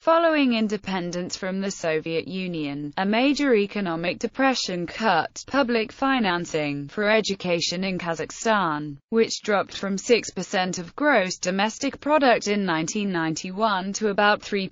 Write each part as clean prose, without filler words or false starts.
Following independence from the Soviet Union, a major economic depression cut public financing for education in Kazakhstan, which dropped from 6% of gross domestic product in 1991 to about 3%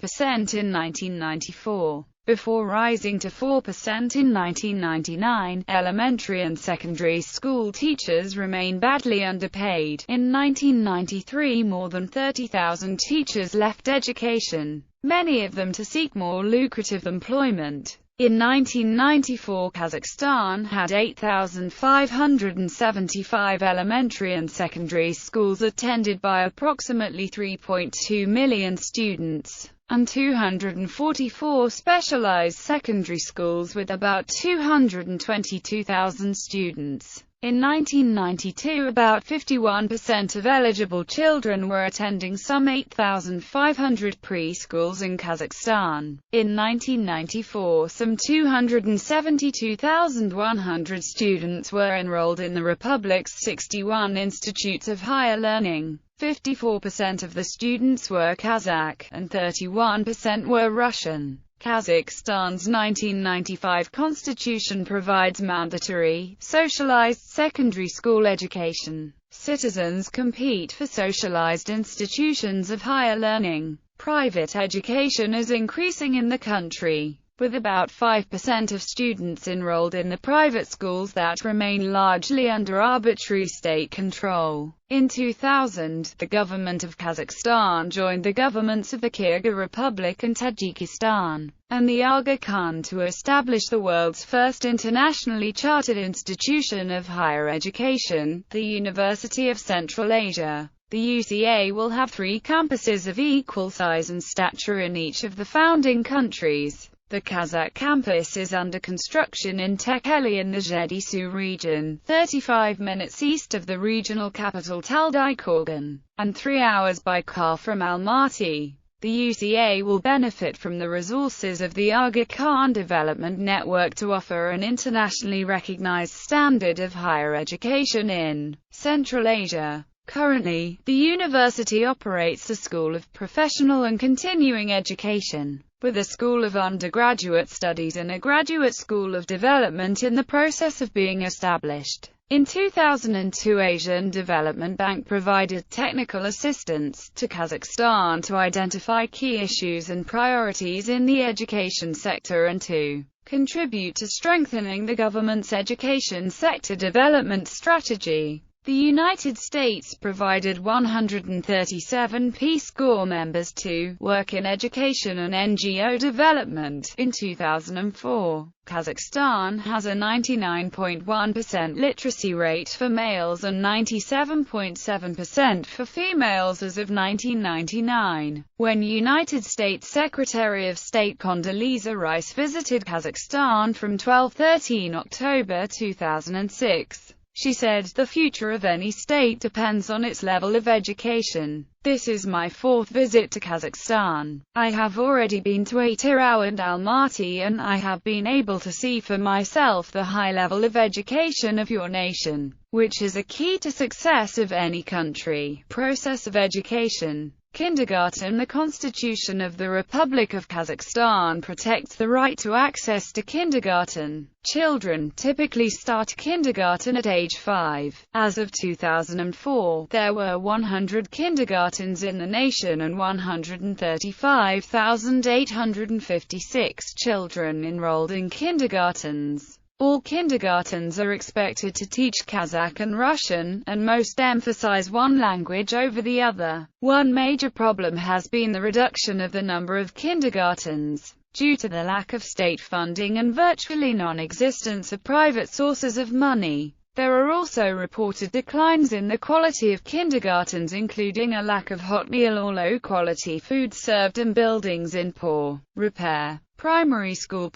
in 1994. Before rising to 4% in 1999, elementary and secondary school teachers remain badly underpaid. In 1993, more than 30,000 teachers left education, many of them to seek more lucrative employment. In 1994, Kazakhstan had 8,575 elementary and secondary schools attended by approximately 3.2 million students, and 244 specialized secondary schools with about 222,000 students. In 1992, about 51% of eligible children were attending some 8,500 preschools in Kazakhstan. In 1994, some 272,100 students were enrolled in the republic's 61 institutes of higher learning. 54% of the students were Kazakh, and 31% were Russian. Kazakhstan's 1995 constitution provides mandatory, socialized secondary school education. Citizens compete for socialized institutions of higher learning. Private education is increasing in the country, with about 5% of students enrolled in the private schools that remain largely under arbitrary state control. In 2000, the government of Kazakhstan joined the governments of the Kyrgyz Republic and Tajikistan, and the Aga Khan to establish the world's first internationally chartered institution of higher education, the University of Central Asia. The UCA will have 3 campuses of equal size and stature in each of the founding countries. The Kazakh campus is under construction in Tekeli in the Zhedisu region, 35 minutes east of the regional capital Taldykorgan, and 3 hours by car from Almaty. The UCA will benefit from the resources of the Aga Khan Development Network to offer an internationally recognized standard of higher education in Central Asia. Currently, the university operates a School of Professional and Continuing Education, with a School of Undergraduate Studies and a Graduate School of Development in the process of being established. In 2002, Asian Development Bank provided technical assistance to Kazakhstan to identify key issues and priorities in the education sector and to contribute to strengthening the government's education sector development strategy. The United States provided 137 Peace Corps members to work in education and NGO development. In 2004, Kazakhstan has a 99.1% literacy rate for males and 97.7% for females as of 1999. When United States Secretary of State Condoleezza Rice visited Kazakhstan from 12–13 October 2006, she said, "The future of any state depends on its level of education. This is my 4th visit to Kazakhstan. I have already been to Atyrau and Almaty, and I have been able to see for myself the high level of education of your nation, which is a key to success of any country." Process of education. Kindergarten. The Constitution of the Republic of Kazakhstan protects the right to access to kindergarten. Children typically start kindergarten at age 5. As of 2004, there were 100 kindergartens in the nation and 135,856 children enrolled in kindergartens. All kindergartens are expected to teach Kazakh and Russian, and most emphasize one language over the other. One major problem has been the reduction of the number of kindergartens, due to the lack of state funding and virtually non-existence of private sources of money. There are also reported declines in the quality of kindergartens, including a lack of hot meal or low-quality food served and buildings in poor repair. Primary school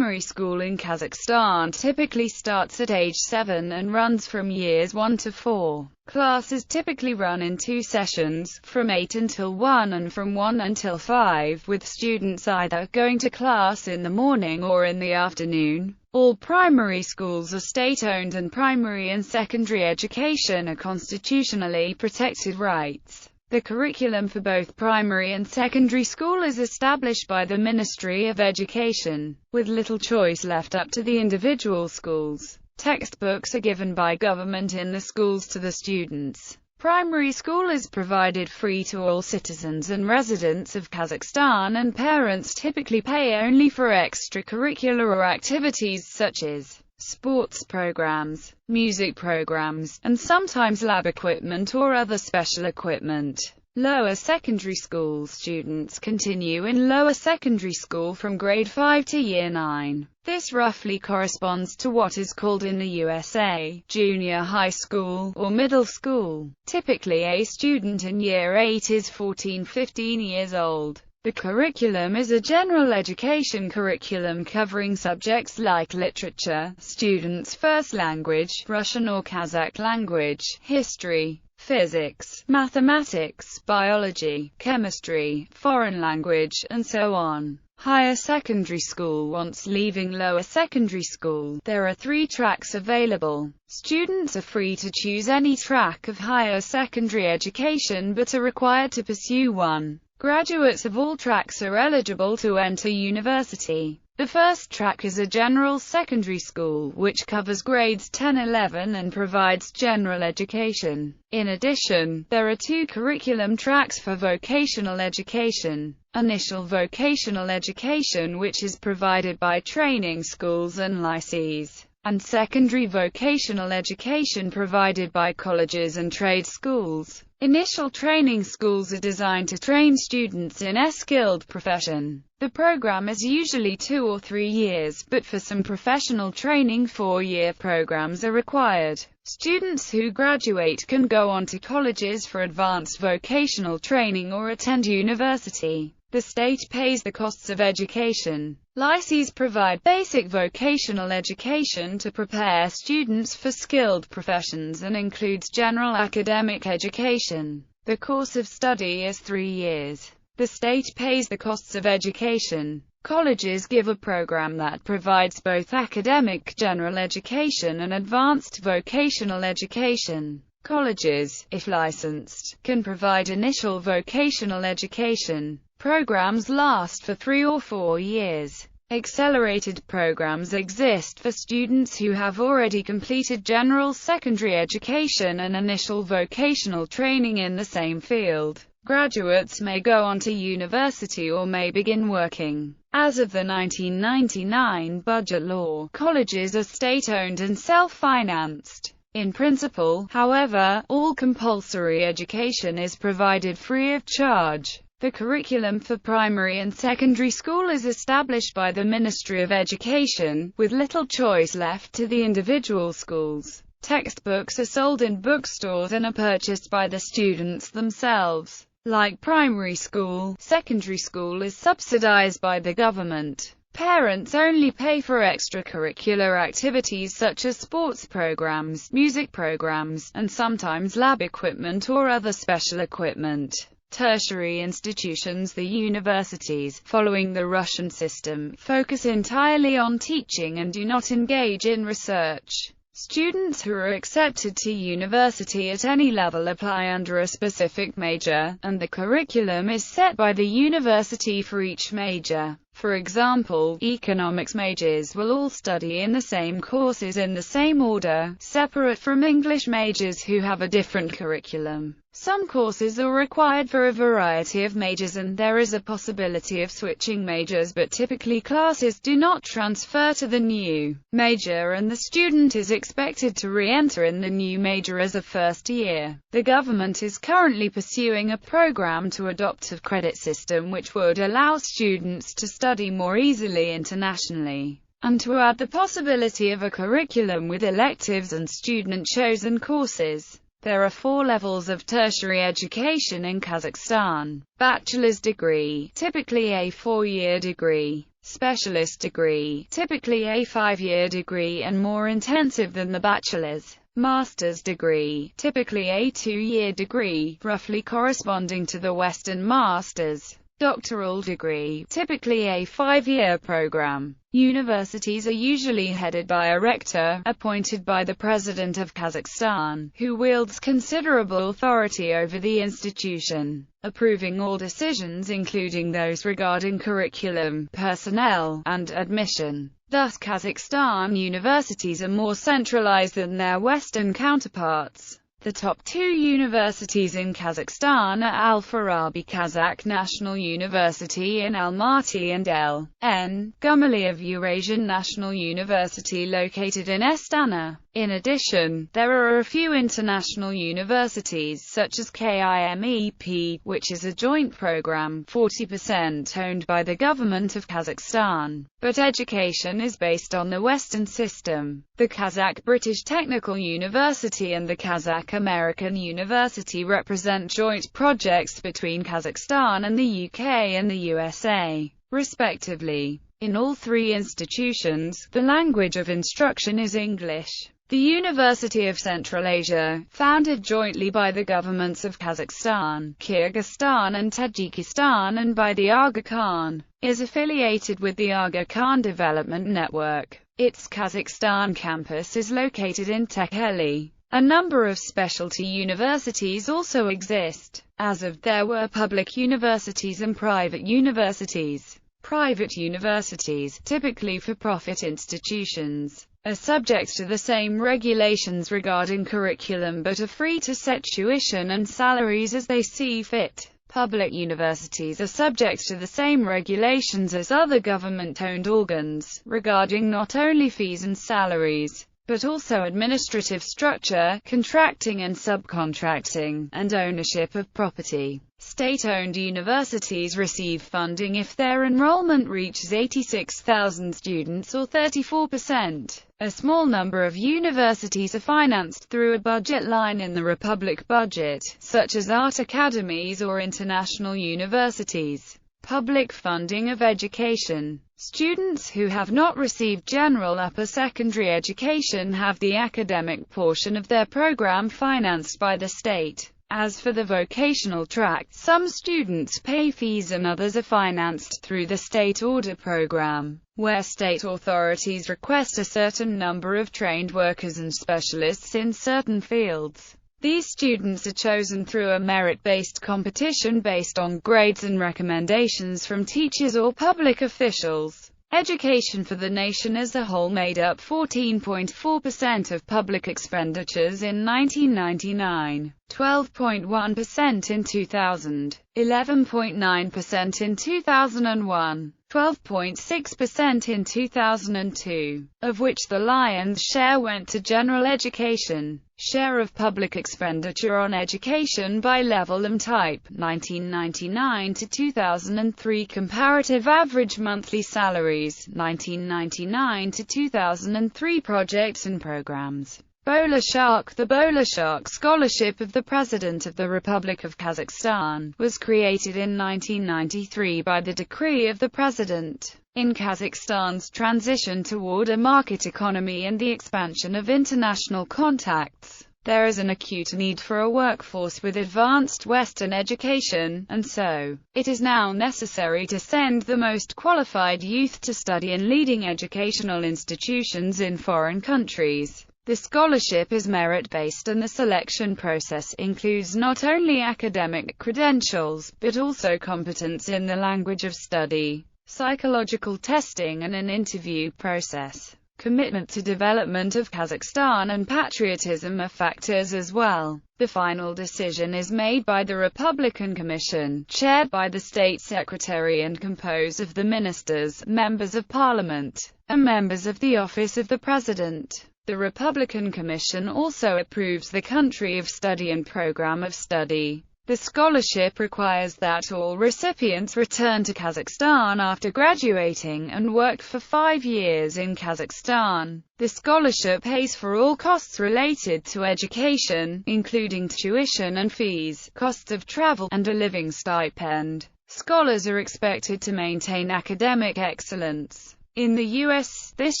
in Kazakhstan typically starts at age 7 and runs from years 1 to 4. Classes typically run in 2 sessions, from 8 until 1 and from 1 until 5, with students either going to class in the morning or in the afternoon. All primary schools are state-owned, and primary and secondary education are constitutionally protected rights. The curriculum for both primary and secondary school is established by the Ministry of Education, with little choice left up to the individual schools. Textbooks are given by government in the schools to the students. Primary school is provided free to all citizens and residents of Kazakhstan, and parents typically pay only for extracurricular or activities such as sports programs, music programs, and sometimes lab equipment or other special equipment. Lower secondary school students continue in lower secondary school from grade 5 to year 9. This roughly corresponds to what is called in the USA, junior high school, or middle school. Typically a student in year 8 is 14-15 years old. The curriculum is a general education curriculum covering subjects like literature, students' first language, Russian or Kazakh language, history, physics, mathematics, biology, chemistry, foreign language, and so on. Higher secondary school. Once leaving lower secondary school, there are 3 tracks available. Students are free to choose any track of higher secondary education but are required to pursue one. Graduates of all tracks are eligible to enter university. The first track is a general secondary school, which covers grades 10-11 and provides general education. In addition, there are 2 curriculum tracks for vocational education. Initial vocational education, which is provided by training schools and lycees, and secondary vocational education provided by colleges and trade schools. Initial training schools are designed to train students in a skilled profession. The program is usually 2 or 3 years, but for some professional training 4-year programs are required. Students who graduate can go on to colleges for advanced vocational training or attend university. The state pays the costs of education. Lycees provide basic vocational education to prepare students for skilled professions and includes general academic education. The course of study is 3 years. The state pays the costs of education. Colleges give a program that provides both academic general education and advanced vocational education. Colleges, if licensed, can provide initial vocational education. Programs last for 3 or 4 years. Accelerated programs exist for students who have already completed general secondary education and initial vocational training in the same field. Graduates may go on to university or may begin working. As of the 1999 budget law, colleges are state-owned and self-financed. In principle, however, all compulsory education is provided free of charge. The curriculum for primary and secondary school is established by the Ministry of Education, with little choice left to the individual schools. Textbooks are sold in bookstores and are purchased by the students themselves. Like primary school, secondary school is subsidized by the government. Parents only pay for extracurricular activities such as sports programs, music programs, and sometimes lab equipment or other special equipment. Tertiary institutions. The universities, following the Russian system, focus entirely on teaching and do not engage in research. Students who are accepted to university at any level apply under a specific major, and the curriculum is set by the university for each major. For example, economics majors will all study in the same courses in the same order, separate from English majors who have a different curriculum. Some courses are required for a variety of majors and there is a possibility of switching majors, but typically classes do not transfer to the new major and the student is expected to re-enter in the new major as a first year. The government is currently pursuing a program to adopt a credit system which would allow students to study more easily internationally, and to add the possibility of a curriculum with electives and student-chosen courses. There are 4 levels of tertiary education in Kazakhstan. Bachelor's degree, typically a 4-year degree. Specialist degree, typically a 5-year degree and more intensive than the bachelor's. Master's degree, typically a 2-year degree, roughly corresponding to the Western master's doctoral degree, typically a 5-year program. Universities are usually headed by a rector, appointed by the President of Kazakhstan, who wields considerable authority over the institution, approving all decisions including those regarding curriculum, personnel, and admission. Thus Kazakhstan universities are more centralized than their Western counterparts. The top 2 universities in Kazakhstan are Al-Farabi Kazakh National University in Almaty and L.N. Gumilev Eurasian National University located in Astana. In addition, there are a few international universities such as KIMEP, which is a joint program, 40% owned by the government of Kazakhstan, but education is based on the Western system. The Kazakh British Technical University and the Kazakh American University represent joint projects between Kazakhstan and the UK and the USA, respectively. In all 3 institutions, the language of instruction is English. The University of Central Asia, founded jointly by the governments of Kazakhstan, Kyrgyzstan and Tajikistan and by the Aga Khan, is affiliated with the Aga Khan Development Network. Its Kazakhstan campus is located in Tekheli. A number of specialty universities also exist. As of there were public universities and private universities. Private universities, typically for-profit institutions, are subject to the same regulations regarding curriculum but are free to set tuition and salaries as they see fit. Public universities are subject to the same regulations as other government-owned organs, regarding not only fees and salaries, but also administrative structure, contracting and subcontracting, and ownership of property. State-owned universities receive funding if their enrollment reaches 86,000 students or 34%. A small number of universities are financed through a budget line in the Republic budget, such as art academies or international universities. Public funding of education. Students who have not received general upper secondary education have the academic portion of their program financed by the state. As for the vocational track, some students pay fees and others are financed through the state order program, where state authorities request a certain number of trained workers and specialists in certain fields. These students are chosen through a merit-based competition based on grades and recommendations from teachers or public officials. Education for the nation as a whole made up 14.4% of public expenditures in 1999, 12.1% in 2000, 11.9% in 2001, 12.6% in 2002, of which the lion's share went to general education. Share of public expenditure on education by level and type, 1999 to 2003. Comparative average monthly salaries, 1999 to 2003. Projects and programs. Bolashark. The Bolashark Scholarship of the President of the Republic of Kazakhstan was created in 1993 by the decree of the President. In Kazakhstan's transition toward a market economy and the expansion of international contacts, there is an acute need for a workforce with advanced Western education, and so, it is now necessary to send the most qualified youth to study in leading educational institutions in foreign countries. The scholarship is merit-based and the selection process includes not only academic credentials, but also competence in the language of study, psychological testing and an interview process. Commitment to development of Kazakhstan and patriotism are factors as well. The final decision is made by the Republican Commission, chaired by the State Secretary and composed of the ministers, members of Parliament, and members of the Office of the President. The Republican Commission also approves the country of study and program of study. The scholarship requires that all recipients return to Kazakhstan after graduating and work for 5 years in Kazakhstan. The scholarship pays for all costs related to education, including tuition and fees, costs of travel, and a living stipend. Scholars are expected to maintain academic excellence. In the U.S., this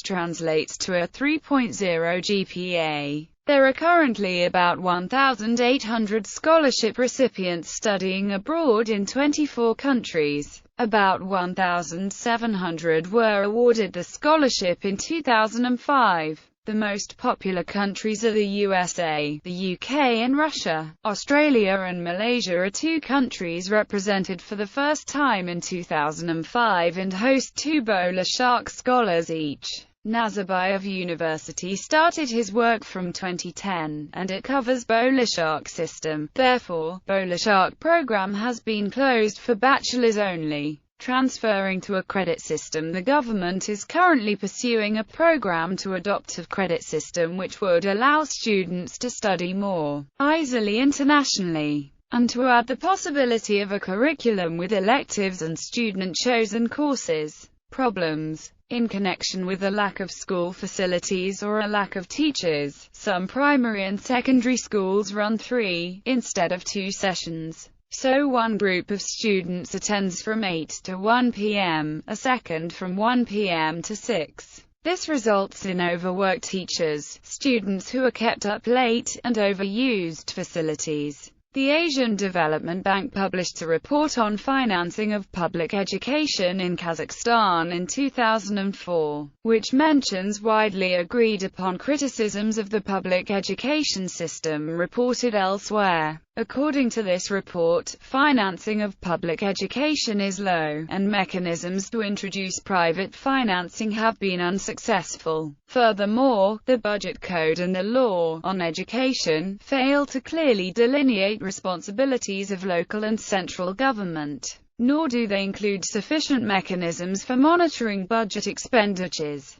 translates to a 3.0 GPA. There are currently about 1,800 scholarship recipients studying abroad in 24 countries. About 1,700 were awarded the scholarship in 2005. The most popular countries are the USA, the UK and Russia. Australia and Malaysia are two countries represented for the first time in 2005 and host two bowler shark scholars each. Nazarbayev University started his work from 2010, and it covers bowler shark system. Therefore, bowler shark program has been closed for bachelors only. Transferring to a credit system. The government is currently pursuing a program to adopt a credit system which would allow students to study more easily internationally, and to add the possibility of a curriculum with electives and student-chosen courses. Problems. In connection with a lack of school facilities or a lack of teachers, some primary and secondary schools run 3, instead of 2 sessions. So one group of students attends from 8 to 1 p.m., a second from 1 p.m. to 6. This results in overworked teachers, students who are kept up late, and overused facilities. The Asian Development Bank published a report on financing of public education in Kazakhstan in 2004, which mentions widely agreed upon criticisms of the public education system reported elsewhere. According to this report, financing of public education is low, and mechanisms to introduce private financing have been unsuccessful. Furthermore, the budget code and the law on education fail to clearly delineate responsibilities of local and central government, nor do they include sufficient mechanisms for monitoring budget expenditures.